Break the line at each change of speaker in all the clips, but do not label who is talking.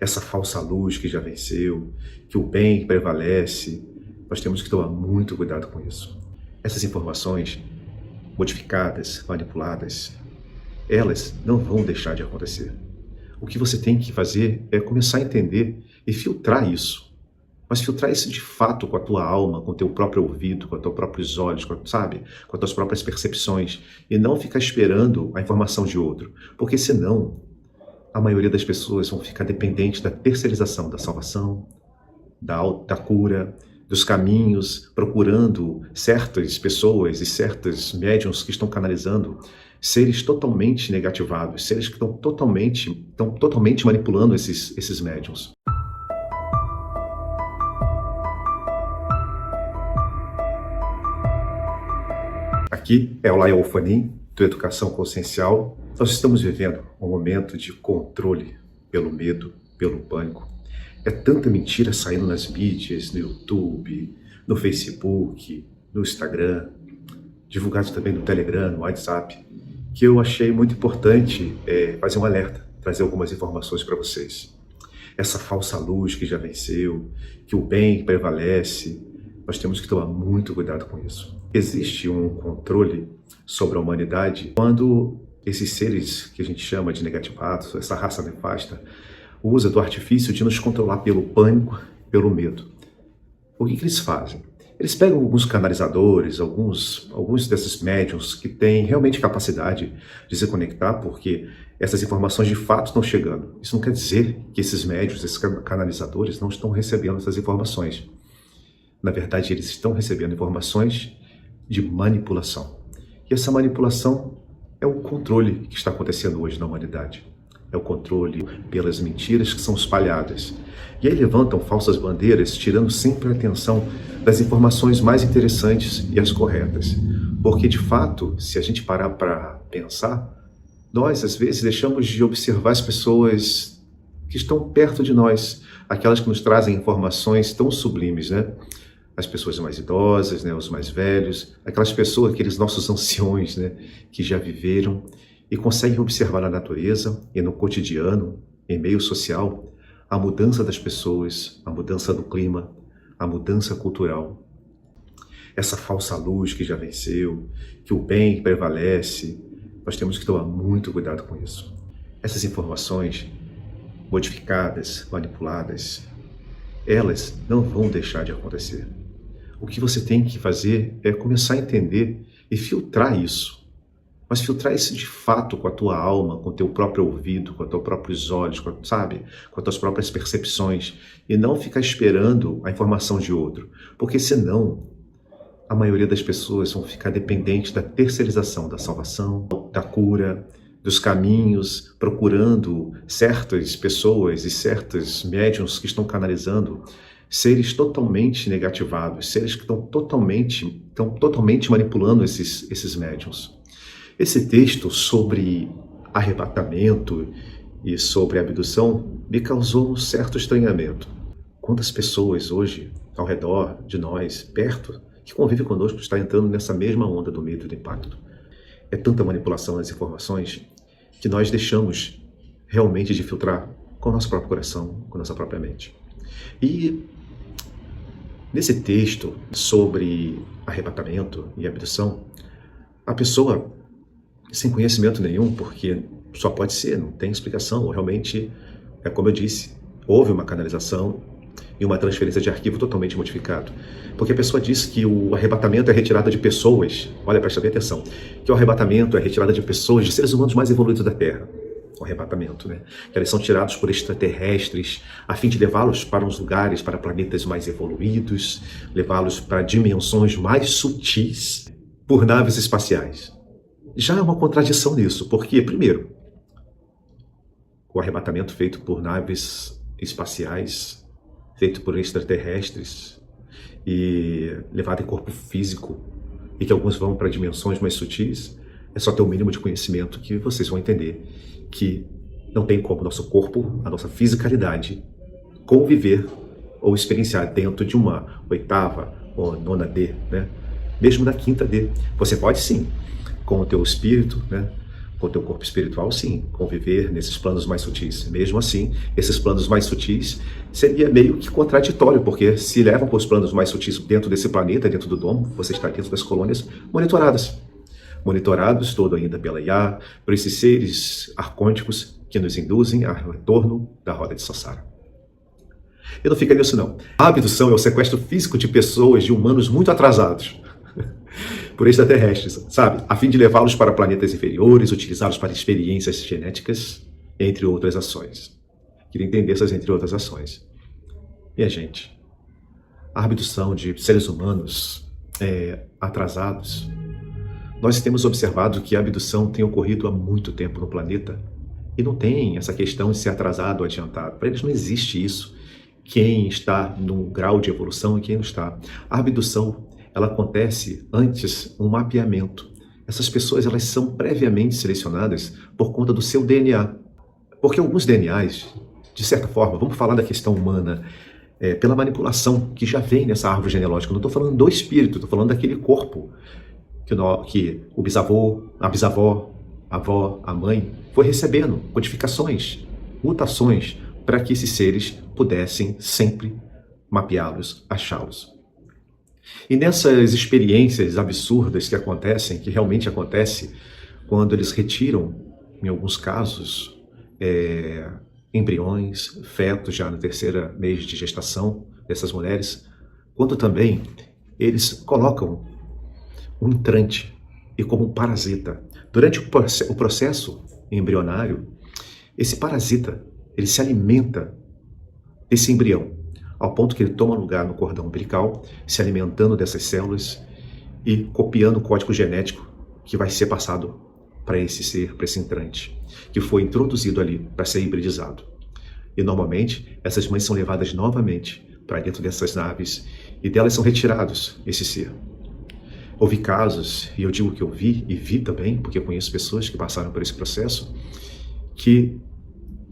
essa falsa luz que já venceu, que o bem prevalece. Nós temos que tomar muito cuidado com isso. Essas informações modificadas, manipuladas, elas não vão deixar de acontecer. O que você tem que fazer é começar a entender e filtrar isso. Mas filtrar isso de fato com a tua alma, com o teu próprio ouvido, com os teus próprios olhos, sabe? Com as tuas próprias percepções. E não ficar esperando a informação de outro. Porque senão, a maioria das pessoas vão ficar dependentes da terceirização da salvação, da cura, dos caminhos, procurando certas pessoas e certos médiuns que estão canalizando seres totalmente negativados, seres que estão totalmente manipulando esses médiuns. Aqui é o Lael Fanin, do Educação Consciencial. Nós estamos vivendo um momento de controle pelo medo, pelo pânico. É tanta mentira saindo nas mídias, no YouTube, no Facebook, no Instagram, divulgado também no Telegram, no WhatsApp, que eu achei muito importante fazer um alerta, trazer algumas informações para vocês. Essa falsa luz que já venceu, que o bem prevalece, nós temos que tomar muito cuidado com isso. Existe um controle sobre a humanidade quando esses seres que a gente chama de negativados, essa raça nefasta, usa do artifício de nos controlar pelo pânico, pelo medo. O que eles fazem? Eles pegam alguns canalizadores, alguns desses médiuns que têm realmente capacidade de se conectar, porque essas informações de fato estão chegando. Isso não quer dizer que esses médiuns, esses canalizadores, não estão recebendo essas informações. Na verdade, eles estão recebendo informações de manipulação. E essa manipulação é o controle que está acontecendo hoje na humanidade. É o controle pelas mentiras que são espalhadas. E aí levantam falsas bandeiras, tirando sempre a atenção das informações mais interessantes e as corretas. Porque, de fato, se a gente parar para pensar, nós, às vezes, deixamos de observar as pessoas que estão perto de nós, aquelas que nos trazem informações tão sublimes, né? As pessoas mais idosas, né? Os mais velhos, aquelas pessoas, aqueles nossos anciões, né? Que já viveram e conseguem observar na natureza e no cotidiano, em meio social, a mudança das pessoas, a mudança do clima, a mudança cultural. Essa falsa luz que já venceu, que o bem prevalece, nós temos que tomar muito cuidado com isso. Essas informações modificadas, manipuladas, elas não vão deixar de acontecer. O que você tem que fazer é começar a entender e filtrar isso. Mas filtrar isso de fato com a tua alma, com o teu próprio ouvido, com os teus próprios olhos, sabe? Com as tuas próprias percepções. E não ficar esperando a informação de outro. Porque senão, a maioria das pessoas vão ficar dependentes da terceirização da salvação, da cura, dos caminhos, procurando certas pessoas e certos médiuns que estão canalizando seres totalmente negativados, seres que estão totalmente manipulando esses médiuns. Esse texto sobre arrebatamento e sobre abdução me causou um certo estranhamento. Quantas pessoas hoje, ao redor de nós, perto, que convivem conosco, está entrando nessa mesma onda do medo e do impacto? É tanta manipulação nas informações que nós deixamos realmente de filtrar com o nosso próprio coração, com a nossa própria mente. E nesse texto sobre arrebatamento e abdução, a pessoa sem conhecimento nenhum, porque só pode ser, não tem explicação, ou realmente, é como eu disse, houve uma canalização e uma transferência de arquivo totalmente modificado. Porque a pessoa diz que o arrebatamento é retirada de pessoas, olha, presta bem atenção, que o arrebatamento é retirada de pessoas, de seres humanos mais evoluídos da Terra. O arrebatamento, né? Que eles são tirados por extraterrestres a fim de levá-los para uns lugares, para planetas mais evoluídos, levá-los para dimensões mais sutis por naves espaciais. Já é uma contradição nisso, porque, primeiro, o arrebatamento feito por naves espaciais, feito por extraterrestres e levado em corpo físico, e que alguns vão para dimensões mais sutis, é só ter o mínimo de conhecimento que vocês vão entender que não tem como nosso corpo, a nossa fisicalidade, conviver ou experienciar dentro de uma 8ª ou 9ª D, né? Mesmo na 5ª D. Você pode sim, com o teu espírito, né, com o teu corpo espiritual, sim, conviver nesses planos mais sutis. Mesmo assim, esses planos mais sutis seria meio que contraditório, porque se levam para os planos mais sutis dentro desse planeta, dentro do domo, você está dentro das colônias monitoradas. Monitorados todo ainda pela IA, por esses seres arcônticos que nos induzem ao retorno da roda de Sansara. E não fica nisso não. A abdução é o sequestro físico de pessoas, de humanos muito atrasados, por extraterrestres, sabe? A fim de levá-los para planetas inferiores, utilizá-los para experiências genéticas, entre outras ações. Queria entender essas entre outras ações. Minha gente, a abdução de seres humanos atrasados, nós temos observado que a abdução tem ocorrido há muito tempo no planeta e não tem essa questão de ser atrasado ou adiantado. Para eles não existe isso. Quem está num grau de evolução e quem não está. A abdução, ela acontece antes um mapeamento. Essas pessoas, elas são previamente selecionadas por conta do seu DNA. Porque alguns DNAs, de certa forma, vamos falar da questão humana, pela manipulação que já vem nessa árvore genealógica. Eu não estou falando do espírito, estou falando daquele corpo que o bisavô, a bisavó, a avó, a mãe, foi recebendo codificações, mutações, para que esses seres pudessem sempre mapeá-los, achá-los. E nessas experiências absurdas que acontecem, que realmente acontece, quando eles retiram, em alguns casos, embriões, fetos já no terceiro mês de gestação dessas mulheres, quando também eles colocam um entrante e como um parasita. Durante o processo embrionário, esse parasita, ele se alimenta desse embrião, ao ponto que ele toma lugar no cordão umbilical, se alimentando dessas células e copiando o código genético que vai ser passado para esse ser, para esse entrante, que foi introduzido ali para ser hibridizado. E normalmente, essas mães são levadas novamente para dentro dessas naves e delas são retirados esse ser. Houve casos, e eu digo que eu vi e vi também, porque eu conheço pessoas que passaram por esse processo, que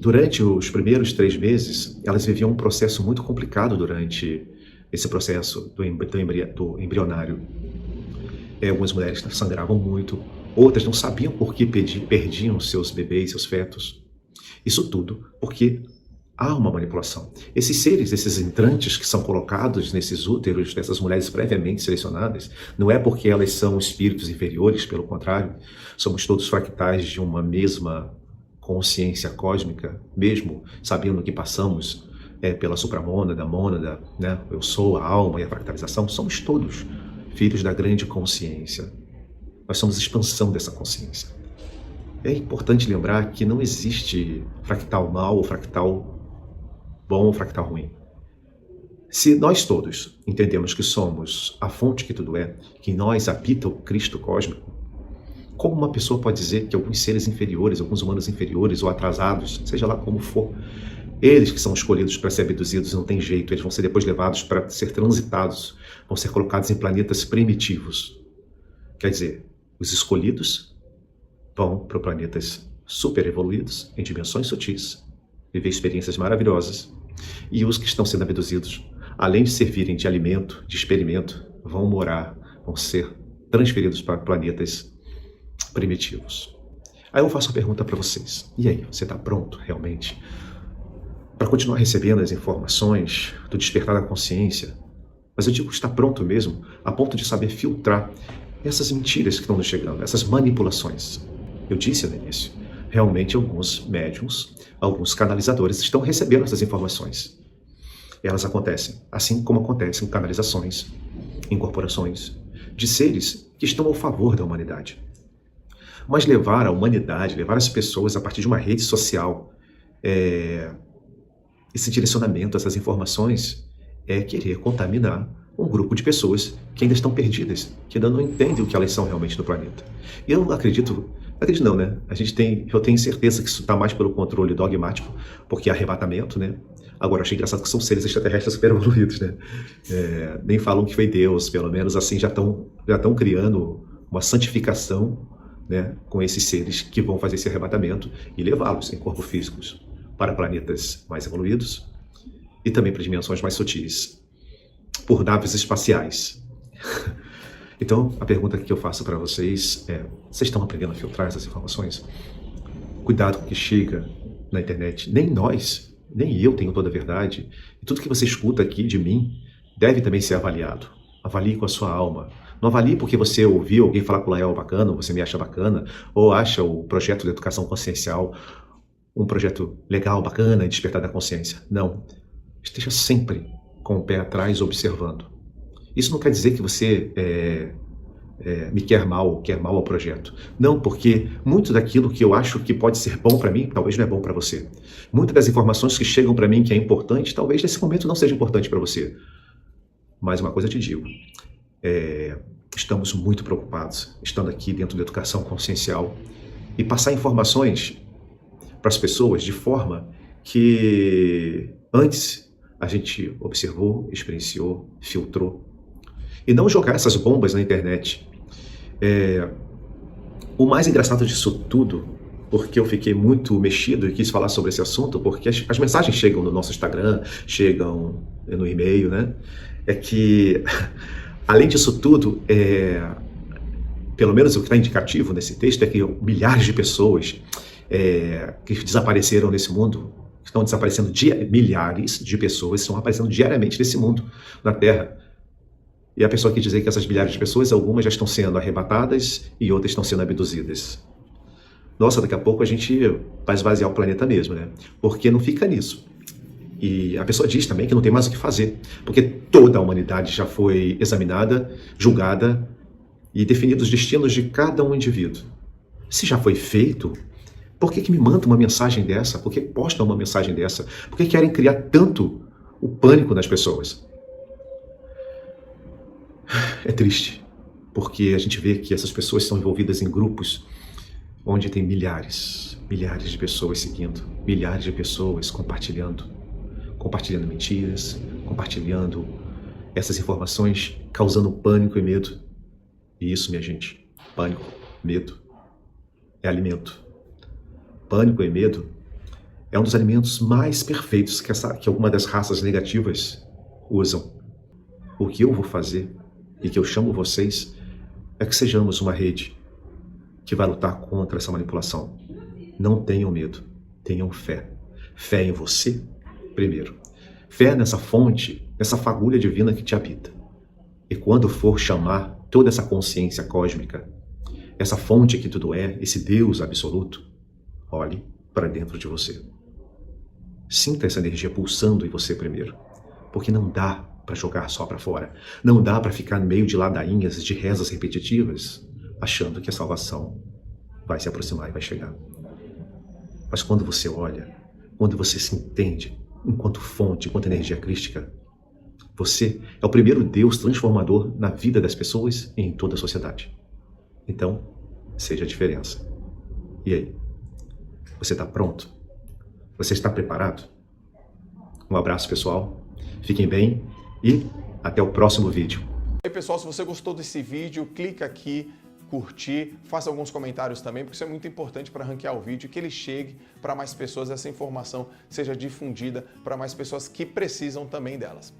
durante os primeiros 3 meses, elas viviam um processo muito complicado durante esse processo do embrionário. Algumas mulheres sangravam muito, outras não sabiam por que perdiam seus bebês, seus fetos. Isso tudo porque há uma manipulação. Esses seres, esses entrantes que são colocados nesses úteros dessas mulheres previamente selecionadas, não é porque elas são espíritos inferiores, pelo contrário, somos todos fractais de uma mesma consciência cósmica, mesmo sabendo que passamos pela supramônada, mônada, né? Eu sou a alma e a fractalização, somos todos filhos da grande consciência. Nós somos a expansão dessa consciência. É importante lembrar que não existe fractal mal ou fractal bom ou fractal ruim. Se nós todos entendemos que somos a fonte que tudo é, que em nós habita o Cristo cósmico, como uma pessoa pode dizer que alguns seres inferiores, alguns humanos inferiores ou atrasados, seja lá como for, eles que são escolhidos para ser abduzidos, não tem jeito, eles vão ser depois levados para ser transitados, vão ser colocados em planetas primitivos. Quer dizer, os escolhidos vão para planetas super evoluídos, em dimensões sutis, viver experiências maravilhosas, e os que estão sendo abduzidos, além de servirem de alimento, de experimento, vão ser transferidos para planetas primitivos. Aí eu faço a pergunta para vocês. E aí, você está pronto realmente para continuar recebendo as informações do despertar da consciência? Mas eu digo, está pronto mesmo a ponto de saber filtrar essas mentiras que estão nos chegando, essas manipulações. Eu disse no início, realmente alguns médiums, alguns canalizadores estão recebendo essas informações. Elas acontecem, assim como acontecem canalizações, incorporações de seres que estão ao favor da humanidade. Mas levar a humanidade, levar as pessoas a partir de uma rede social, esse direcionamento, essas informações, é querer contaminar um grupo de pessoas que ainda estão perdidas, que ainda não entendem o que elas são realmente no planeta. E eu acredito não, né? Eu tenho certeza que isso está mais pelo controle dogmático, porque é arrebatamento, né? Agora, achei engraçado que são seres extraterrestres super evoluídos, né? Nem falam que foi Deus, pelo menos assim já estão criando uma santificação, né, com esses seres que vão fazer esse arrebatamento e levá-los em corpos físicos para planetas mais evoluídos e também para dimensões mais sutis, por naves espaciais. Então, a pergunta que eu faço para vocês é: vocês estão aprendendo a filtrar essas informações? Cuidado com o que chega na internet. Nem nós, nem eu tenho toda a verdade. E tudo que você escuta aqui de mim deve também ser avaliado. Avalie com a sua alma. Não avalie porque você ouviu alguém falar que o Lael é bacana, ou você me acha bacana, ou acha o projeto de educação consciencial um projeto legal, bacana, e despertar da consciência. Não. Esteja sempre com o pé atrás observando. Isso não quer dizer que você me quer mal ao projeto. Não, porque muito daquilo que eu acho que pode ser bom para mim, talvez não é bom para você. Muitas das informações que chegam para mim que é importante, talvez nesse momento não seja importante para você. Mas uma coisa eu te digo, estamos muito preocupados, estando aqui dentro da educação consciencial, e passar informações para as pessoas de forma que antes a gente observou, experienciou, filtrou, e não jogar essas bombas na internet. O mais engraçado disso tudo, porque eu fiquei muito mexido e quis falar sobre esse assunto, porque as mensagens chegam no nosso Instagram, chegam no e-mail, né? É que, além disso tudo, pelo menos o que está indicativo nesse texto é que milhares de pessoas que desapareceram nesse mundo, estão desaparecendo, milhares de pessoas estão aparecendo diariamente nesse mundo, na Terra. E a pessoa quer dizer que essas milhares de pessoas, algumas já estão sendo arrebatadas e outras estão sendo abduzidas. Nossa, daqui a pouco a gente vai esvaziar o planeta mesmo, né? Porque não fica nisso. E a pessoa diz também que não tem mais o que fazer, porque toda a humanidade já foi examinada, julgada e definidos os destinos de cada um indivíduo. Se já foi feito, por que me manda uma mensagem dessa? Por que postam uma mensagem dessa? Por que querem criar tanto o pânico nas pessoas? É triste, porque a gente vê que essas pessoas são envolvidas em grupos onde tem milhares de pessoas seguindo, milhares de pessoas compartilhando mentiras, compartilhando essas informações, causando pânico e medo. E isso, minha gente, pânico, medo, é alimento. Pânico e medo é um dos alimentos mais perfeitos que alguma das raças negativas usam. O que eu vou fazer e que eu chamo vocês é que sejamos uma rede que vai lutar contra essa manipulação. Não tenham medo, tenham fé. Fé em você, primeiro. Fé nessa fonte, nessa fagulha divina que te habita. E quando for chamar toda essa consciência cósmica, essa fonte que tudo é, esse Deus absoluto, olhe para dentro de você. Sinta essa energia pulsando em você primeiro, porque não dá para jogar só para fora. Não dá para ficar no meio de ladainhas, de rezas repetitivas, achando que a salvação vai se aproximar e vai chegar. Mas quando você olha, quando você se entende enquanto fonte, enquanto energia crística, você é o primeiro Deus transformador na vida das pessoas e em toda a sociedade. Então, seja a diferença. E aí? Você está pronto? Você está preparado? Um abraço, pessoal. Fiquem bem e até o próximo vídeo.
E aí, pessoal, se você gostou desse vídeo, clica aqui, curtir, faça alguns comentários também, porque isso é muito importante para ranquear o vídeo, que ele chegue para mais pessoas, essa informação seja difundida para mais pessoas que precisam também delas.